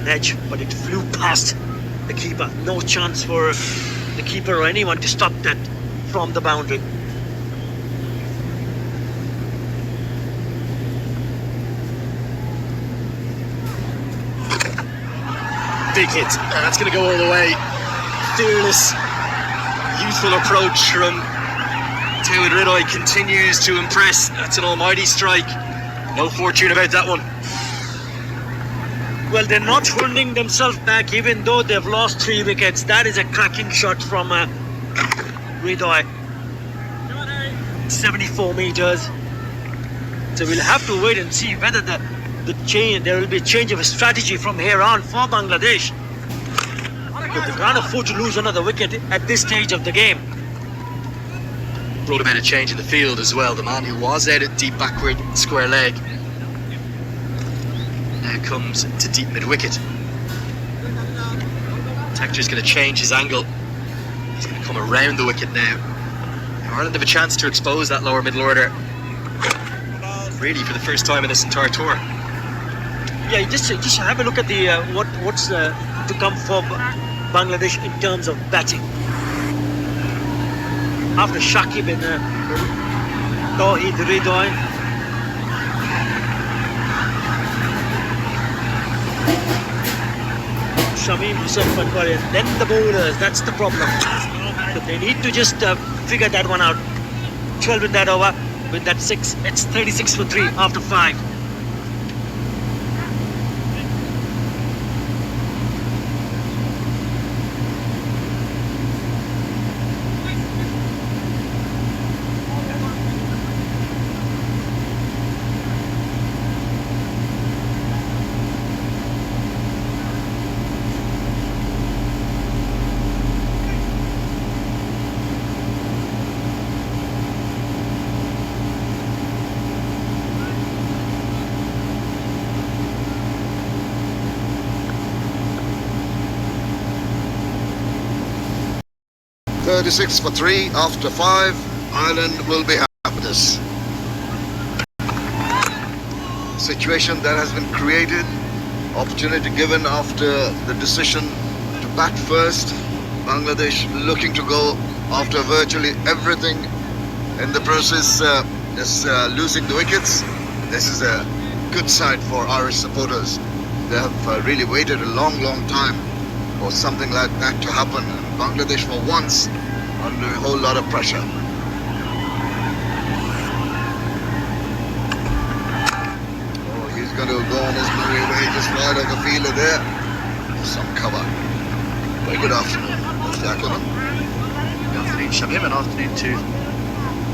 an edge, but it flew past the keeper. No chance for the keeper or anyone to stop that from the boundary. Big hit. That's going to go all the way. Fearless, youthful approach from Tauid Riddoy continues to impress. That's an almighty strike. No fortune about that one. Well, they're not holding themselves back even though they've lost 3 wickets. That is a cracking shot from Riddoy. 74 meters. So we'll have to wait and see whether there will be a change of strategy from here on for Bangladesh. But they can't afford to lose another wicket at this stage of the game. Brought about a change in the field as well. The man who was out at deep backward square leg now comes to deep mid wicket. Tactor's going to change his angle. He's going to come around the wicket now. Ireland have a chance to expose that lower middle order, really for the first time in this entire tour. Yeah, just have a look at the what's to come for Bangladesh in terms of batting. After Shakib and Tauid Riddoy, Shamim Hussain Patwari, then the bowlers. That's the problem. But they need to just figure that one out. 12 in that over with that 6. It's 36 for 3 after 5. .36 for 3 after 5. Ireland will be happy with this situation that has been created. Opportunity given after the decision to bat first. Bangladesh looking to go after virtually everything in the process, just losing the wickets. This is a good sign for Irish supporters. They have really waited a long time for something like that to happen. Bangladesh for once under a whole lot of pressure. Oh, he's going to go on his merry way just right of the fielder there. Some cover. Very good afternoon, Mr. Ackerman. Good afternoon, Shamim, and afternoon to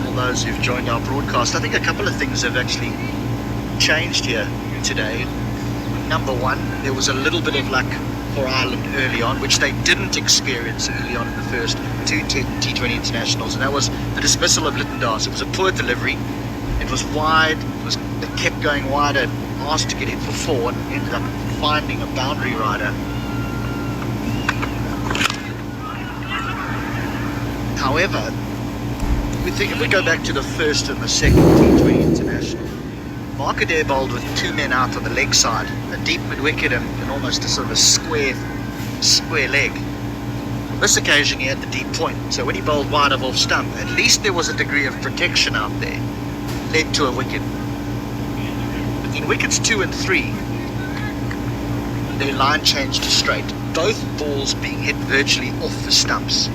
all those who've joined our broadcast. I think a couple of things have actually changed here today. Number one, there was a little bit of luck for Ireland early on, which they didn't experience early on in the first 2 T20 internationals, and that was the dismissal of Lytton Dawes. It was a poor delivery. It was wide. They kept going wider, asked to get in for 4, and ended up finding a boundary rider. However, if we go back to the first and the second T20 international, Mark Adair bowled with 2 men out on the leg side, a deep mid-wicket and almost a sort of a square leg. On this occasion he had the deep point, so when he bowled wide of off stump, at least there was a degree of protection out there, led to a wicket. But in wickets 2 and 3, their line changed to straight, both balls being hit virtually off the stumps.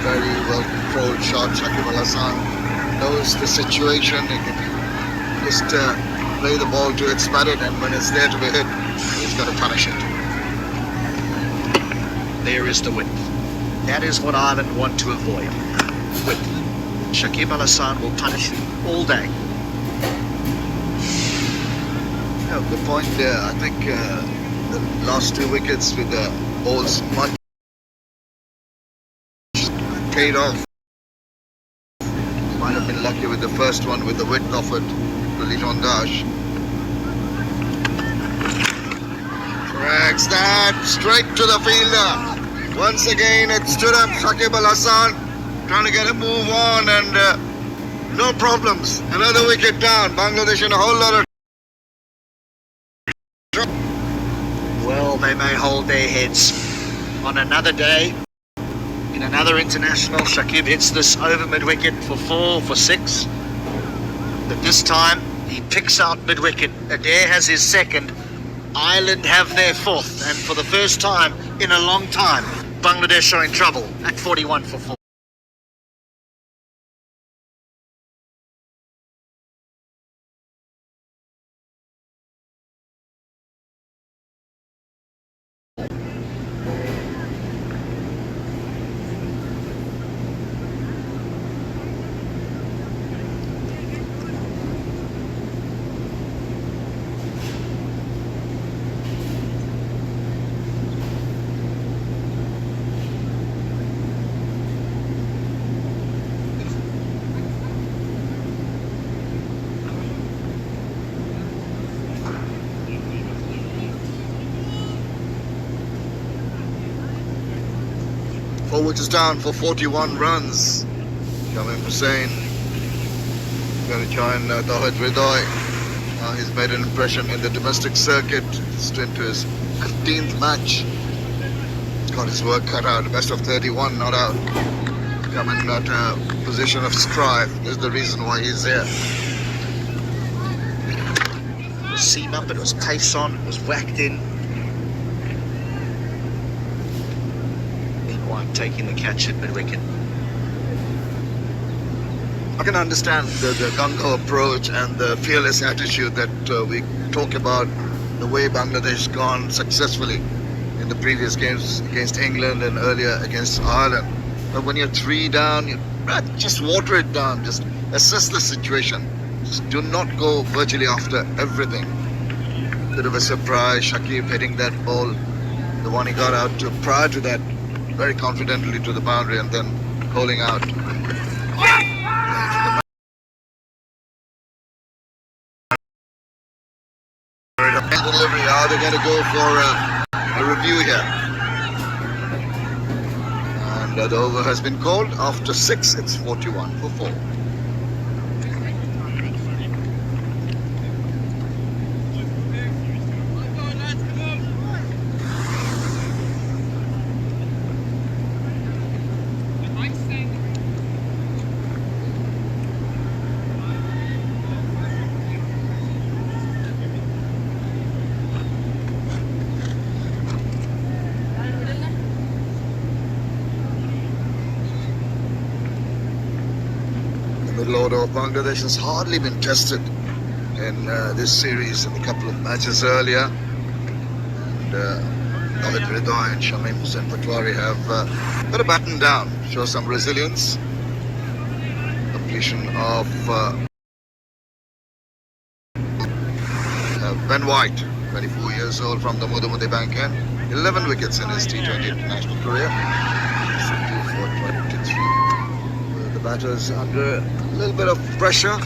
Very well controlled shot. Shakib Al Hasan knows the situation. He can just play the ball to its merit, and when it's there to be hit, he's going to punish it. There is the width. That is what Ireland want to avoid. Width. Shakib Al Hasan will punish you all day. Yeah, good point there. I think the last 2 wickets with the balls much paid off. Might have been lucky with the first one with the width offered to Lytton Dawes. Drags that straight to the fielder. Once again it stood up. Shakib Al Hasan trying to get a move on, and No problems. Another wicket down. Bangladesh in a whole lot of... Well, they may hold their heads. On another day, in another international, Shakib hits this over mid-wicket for 4, for 6. But this time, he picks out mid-wicket. Adair has his second. Ireland have their fourth. And for the first time in a long time, Bangladesh are in trouble at 41 for 4. Forward is down for 41 runs. Shamim Hussain going to join Tawhid Ridoy. He's made an impression in the domestic circuit. It's into his 15th match. He's got his work cut out. Best of 31, not out. Coming at a position of strife. This is the reason why he's there. It was seam up, it was pace on, it was whacked in. White taking the catch at mid-wicket. I can understand the gung-ho approach and the fearless attitude that we talk about, the way Bangladesh gone successfully in the previous games against England and earlier against Ireland. But when you're 3 down, you just water it down, just assess the situation. Just do not go virtually after everything. Bit of a surprise, Shakib hitting that ball, the one he got out to prior to that, very confidently to the boundary and then bowling out. Delivery, are they going to go for a review here? And the over has been called. After 6, it's 41 for 4. The middle order of Bangladesh has hardly been tested in this series in a couple of matches earlier. And Tawhid Ridoy and Shamim Hussain Patwari have got a batten down, show some resilience. Completion of Ben White, 24 years old from the Mudumudi Bank end, 11 wickets in his T20 international career. 54 for 23. The batters under a little bit of pressure.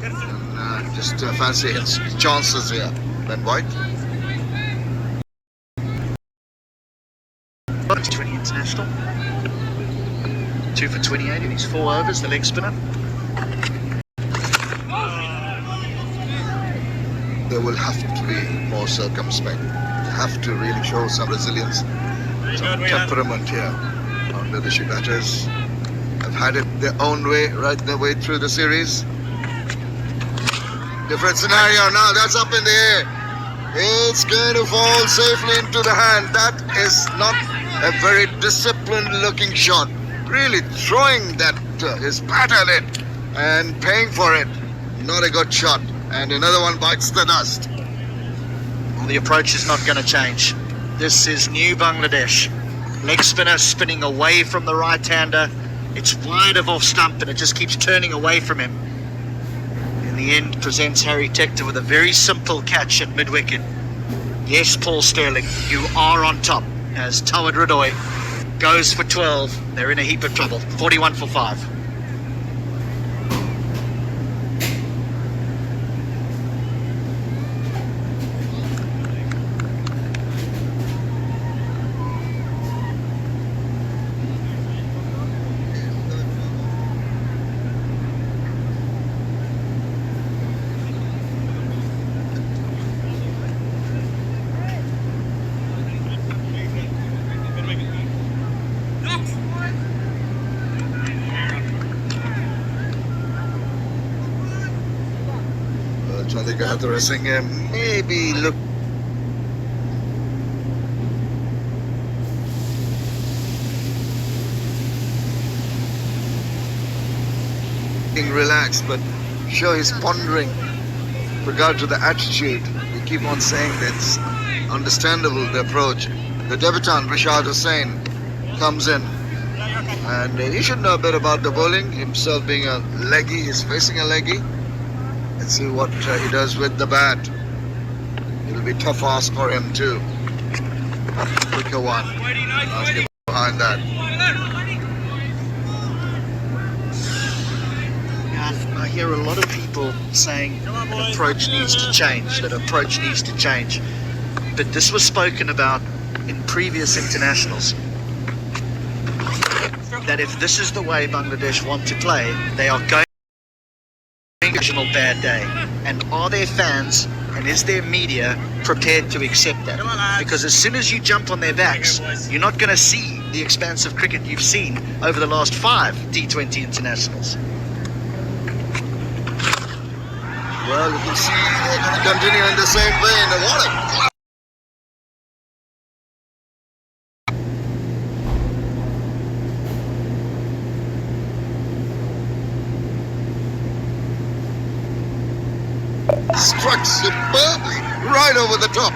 And just fancy his chances here, Ben White. 20 international. 2 for 28 in his 4 overs, the leg spinner. They will have to be more circumspect. Have to really show some resilience, some temperament here. Bangladeshi batters have had it their own way right the way through the series. Different scenario now, that's up in the air. It's going to fall safely into the hand. That is not a very disciplined looking shot. Really throwing that his bat at it and paying for it. Not a good shot. And another one bites the dust. Well, the approach is not going to change. This is new Bangladesh. Leg spinner spinning away from the right-hander. It's wide of off stump and it just keeps turning away from him. In the end, presents Harry Tector with a very simple catch at mid-wicket. Yes, Paul Sterling, you are on top as Tawhid Ridoy goes for 12. They're in a heap of trouble. 41 for 5. Chandika Tharasinghe maybe look relaxed, but sure he's pondering with regard to the attitude. We keep on saying that's understandable, the approach. The debutant Rishad Hussain comes in, and he should know a bit about the bowling, himself being a leggy. He's facing a leggy. Let's see what he does with the bat. It'll be a tough ask for him too. Quicker one. Ask him behind that. I hear a lot of people saying that approach needs to change, But this was spoken about in previous internationals. That if this is the way Bangladesh want to play, they are going to have a occasional bad day. And are their fans and is their media prepared to accept that? Because as soon as you jump on their backs, you're not going to see the expansive cricket you've seen over the last 5 T20 internationals. Well, you can see they're going to continue in the same vein. What a struck superbly right over the top.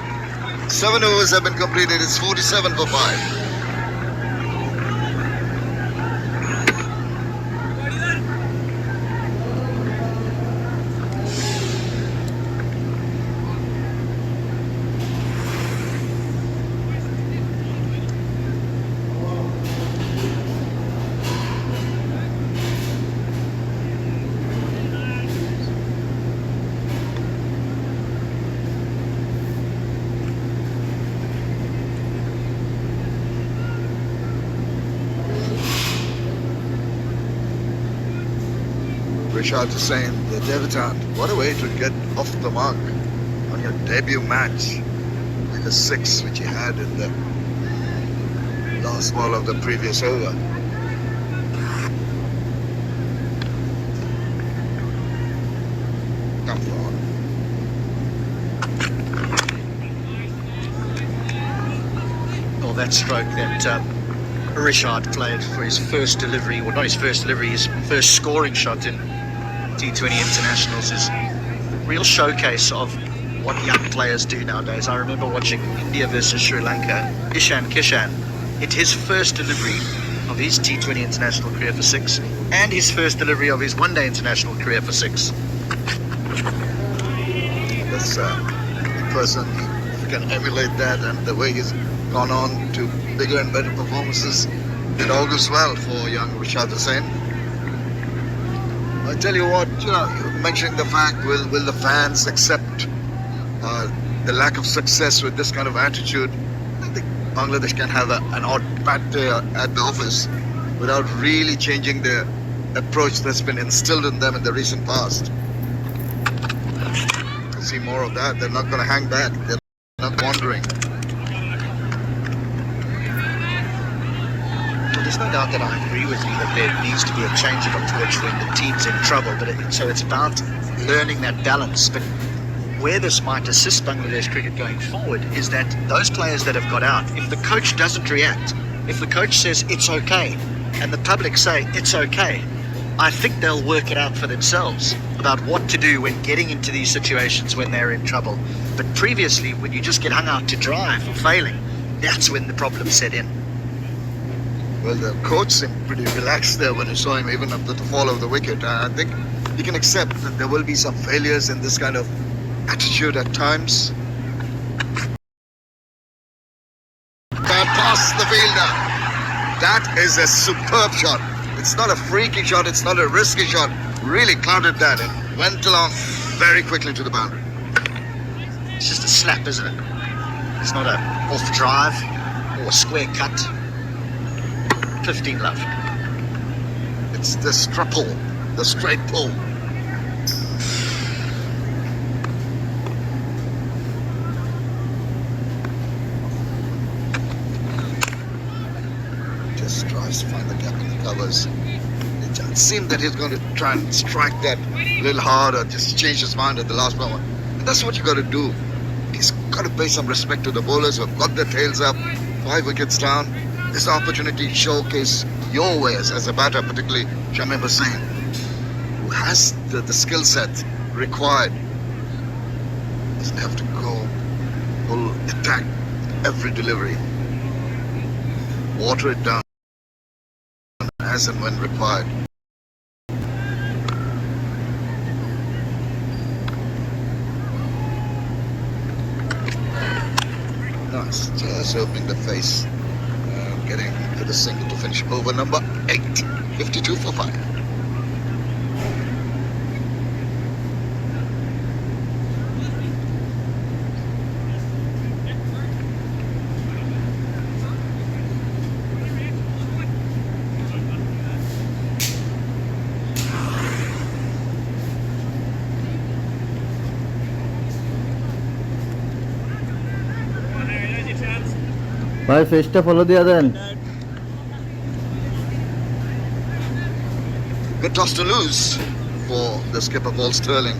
7 overs have been completed. It's 47 for 5. Rishad Hussain, the debutant. What a way to get off the mark on your debut match with a 6 which he had in the last ball of the previous over. Come on. Well, that stroke that Rishad played for his first delivery, well, not his first delivery, his first scoring shot in T20 internationals is a real showcase of what young players do nowadays. I remember watching India versus Sri Lanka. Ishan Kishan hit his first delivery of his T20 international career for 6 and his first delivery of his one-day international career for 6. This person, if you can emulate that and the way he's gone on to bigger and better performances, it all goes well for young Rishad Hussain. I tell you what, you're mentioning the fact, will the fans accept the lack of success with this kind of attitude? I think Bangladesh can have an odd bad day at the office without really changing the approach that's been instilled in them in the recent past. To see more of that, they're not going to hang back, they're not wandering. There's no doubt that I agree with you that there needs to be a change of approach when the team's in trouble. So it's about learning that balance. But where this might assist Bangladesh cricket going forward is that those players that have got out, if the coach doesn't react, if the coach says it's okay, and the public say it's okay, I think they'll work it out for themselves about what to do when getting into these situations when they're in trouble. But previously, when you just get hung out to dry for failing, that's when the problems set in. Well, the coach seemed pretty relaxed there when he saw him even after the fall of the wicket. I think you can accept that there will be some failures in this kind of attitude at times. Past the fielder. That is a superb shot. It's not a freaky shot, it's not a risky shot. Really clouded that and went along very quickly to the boundary. It's just a slap, isn't it? It's not a off drive or a square cut. 15 love. It's the strupple, the straight pull. Just tries to find the gap in the covers. It just it seemed that he's going to try and strike that a little harder, just change his mind at the last moment. And that's what you got to do. He's got to pay some respect to the bowlers who have got their tails up, 5 wickets down. This is an opportunity to showcase your ways as a batter, particularly Shamim Hussain, who has the skill set required. Doesn't have to go full attack every delivery. Water it down as and when required. Nice, just opening the face, getting to the single to finish over number 8, 52 for 5. ভাই ফেসটা follow দিয়া দেন। Good toss to lose for the skipper Paul Sterling.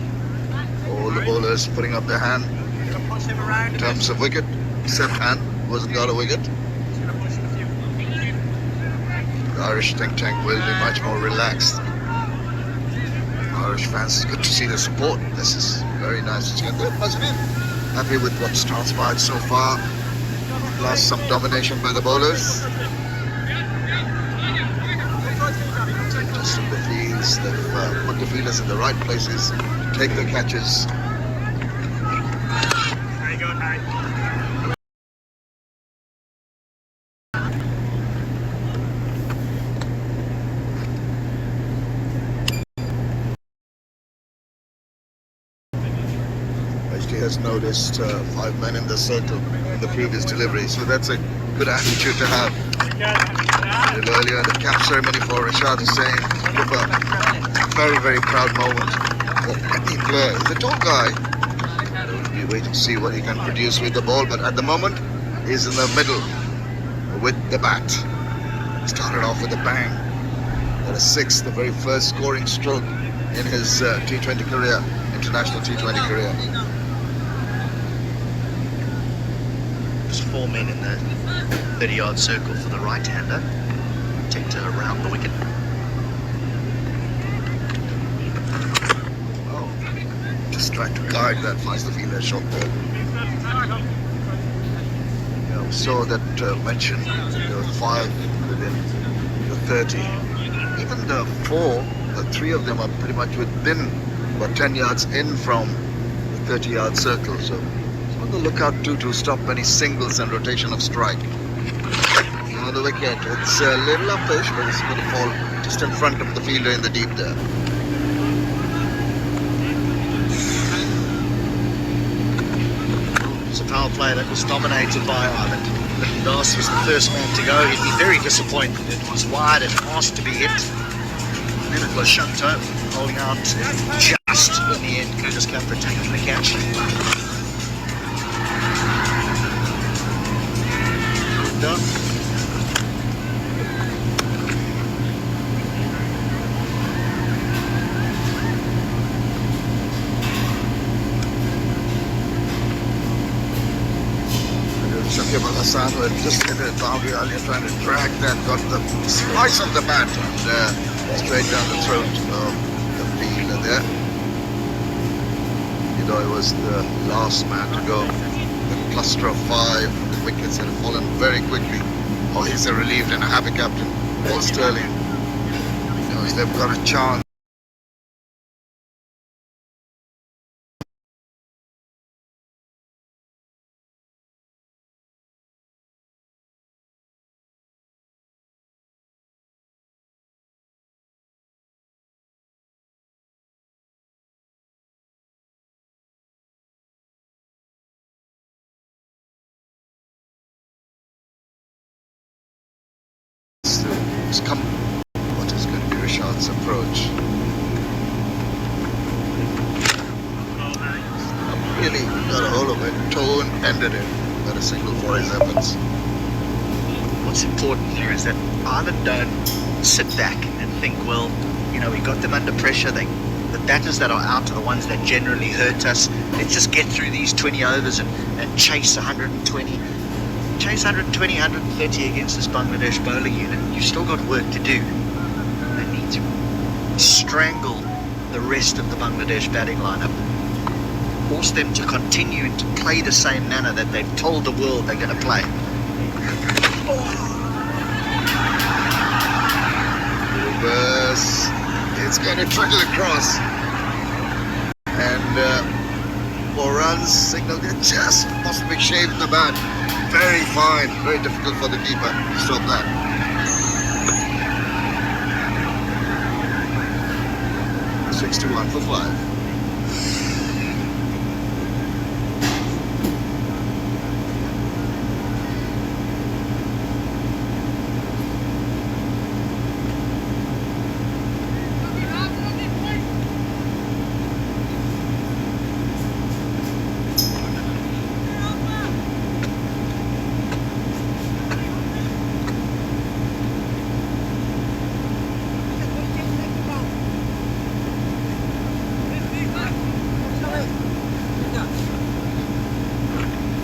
All the bowlers putting up their hand in terms of wicket. Except hand wasn't got a wicket. The Irish think tank will be much more relaxed. Irish fans, it's good to see the support. This is very nice. It's good. Positive. Happy with what's transpired so far. Plus some domination by the bowlers. Just in the fields, they've put the fielders in the right places, take the catches. Very good, Harry. He has noticed 5 men in the circle in the previous delivery, so that's a good attitude to have. A little earlier, the cap ceremony for Rashad Hussain, very, very proud moment for any player. He's a tall guy. We'll be waiting to see what he can produce with the ball, but at the moment, he's in the middle with the bat. Started off with a bang. That is 6, the very first scoring stroke in his T20 career, international T20 career. 4 men in the 30-yard circle for the right-hander. Protector around the wicket. Oh, just trying to guide that, finds the fielder shot ball. Yeah, we saw that mention. There were 5 within the 30. Even the 4, the 3 of them are pretty much within about 10 yards in from the 30-yard circle. So on the lookout too to stop any singles and rotation of strike. On the wicket, it's a little uppish, but it's going to fall just in front of the fielder in the deep there. It's a power play that was dominated by Ireland. Lytton Das was the first man to go. He'd be very disappointed. It was wide and asked to be hit. And then it was Shanto holding out just in the end. Curtis Capra taking the catch. Done. Shakib Al Hassan, who had just hit a boundary earlier, trying to drag that, got the slice of the bat and straight down the throat of the fielder there. He was the last man to go. The cluster of 5, the wickets had fallen very quickly. Oh, he's a relieved and a happy captain, Paul Sterling. They've got a chance. Come, what is going to be Rashad's approach? Really got a hold of it, toe and ended it. Got a single for his efforts. What's important here is that Ireland don't sit back and think, well, We got them under pressure. The batters that are out are the ones that generally hurt us. Let's just get through these 20 overs and chase 120. Chase 120, 130 against this Bangladesh bowling unit. You've still got work to do. They need to strangle the rest of the Bangladesh batting lineup. Force them to continue to play the same manner that they've told the world they're going to play. Reverse. It's going to trickle across. And 4 runs, signal they just possibly shaved the bat. Very fine. Very difficult for the keeper to stop that. Six to 1 for 5.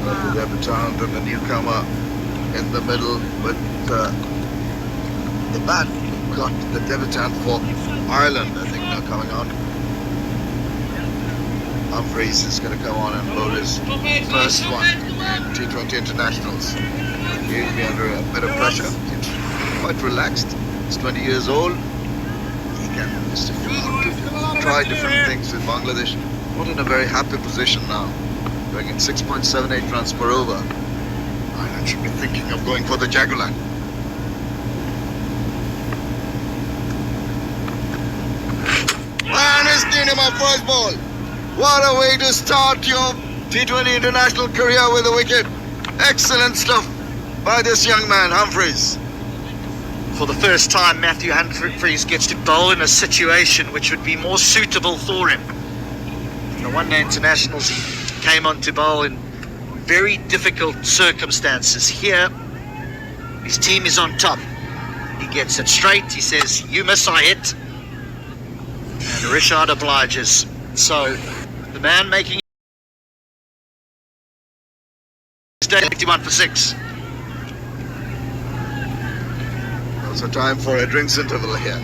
The debutant and the newcomer in the middle with the bat got the debutant for Ireland, I think, now coming on. Humphreys is going to come on and bowl his first one in T20 internationals. He'll be under a bit of pressure. He's quite relaxed. He's 20 years old. He can just afford to try different things with Bangladesh. Not in a very happy position now. Going in 6.78 runs per over. Ireland should be thinking of going for the Jaguar. And it's Dinamo first ball. What a way to start your T20 international career with a wicket. Excellent stuff by this young man, Humphreys. For the first time, Matthew Humphreys gets to bowl in a situation which would be more suitable for him. In the one-day internationals, he came on to bowl in very difficult circumstances. Here, his team is on top. He gets it straight. He says, "You miss, I hit." And Richard obliges. So, the man making his day 51 for 6. Also time for a drinks interval here.